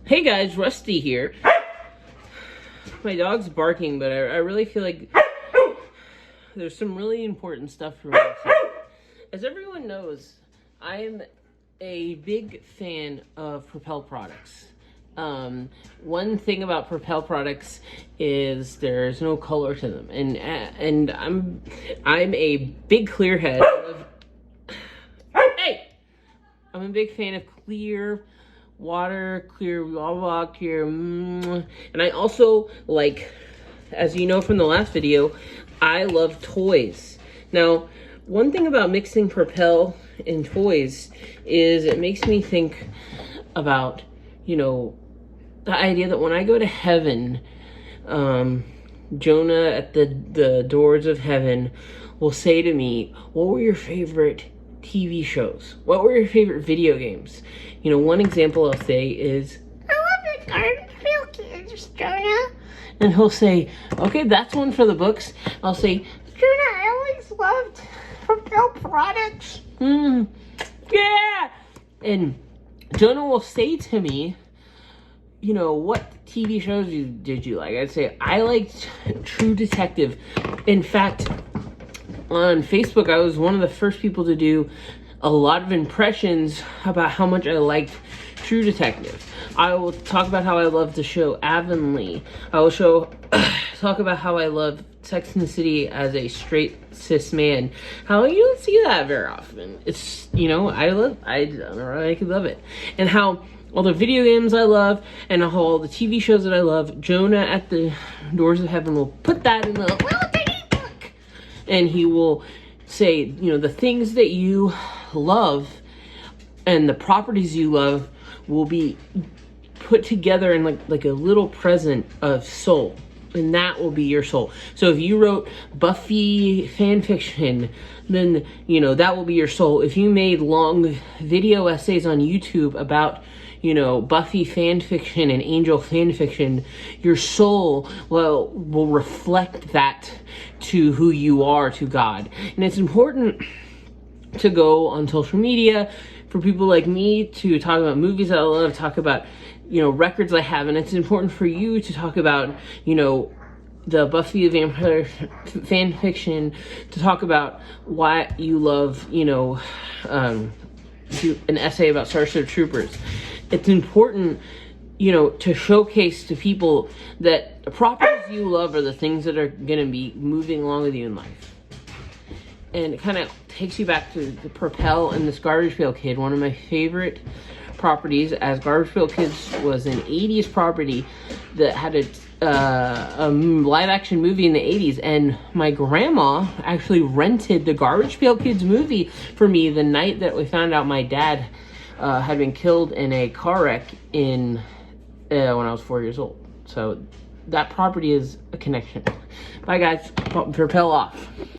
Hey guys, Rusty here. My dog's barking, but I really feel like there's some really important stuff for me to say. As everyone knows, I'm a big fan of Propel products. One thing about Propel products is there's no color to them, and I'm a big clear head of. Hey, I'm a big fan of clear water, clear blah blah, clear, and I also like, as you know from the last video, I love toys. Now, one thing about mixing Propel and toys is it makes me think about, you know, the idea that when I go to heaven, Jonah at the doors of heaven will say to me, what were your favorite TV shows? What were your favorite video games? You know, one example I'll say is, I love the Garfield Kids, Jonah. And he'll say, okay, that's one for the books. I'll say, Jonah, I always loved Propel products. Yeah. And Jonah will say to me, you know, what TV shows did you like? I'd say, I liked True Detective. In fact, on Facebook, I was one of the first people to do a lot of impressions about how much I liked True Detective. I will talk about how I love the show Avonlea. I will talk about how I love Sex and the City as a straight cis man. How you don't see that very often. It's, you know, I could love it. And how all the video games I love and how all the TV shows that I love, Jonah at the doors of heaven will put that in the little tiny book. And he will say, you know, the things that you love and the properties you love will be put together in like a little present of soul, and that will be your soul. So if you wrote Buffy fan fiction, then, you know, that will be your soul. If you made long video essays on YouTube about, you know, Buffy fan fiction and Angel fan fiction, your soul will reflect that to who you are, to God. And it's important to go on social media for people like me to talk about movies that I love, talk about, you know, records I have, and it's important for you to talk about, you know, the Buffy the Vampire fan fiction, to talk about why you love, you know, an essay about Starship Troopers. It's important, you know, to showcase to people that the properties you love are the things that are going to be moving along with you in life. And it kind of takes you back to the Propel and this Garbage Pail Kid. One of my favorite properties, as Garbage Pail Kids was an 80s property that had a live action movie in the 80s, and my grandma actually rented the Garbage Pail Kids movie for me the night that we found out my dad had been killed in a car wreck when I was 4 years old. So that property is a connection. Bye guys, Propel off.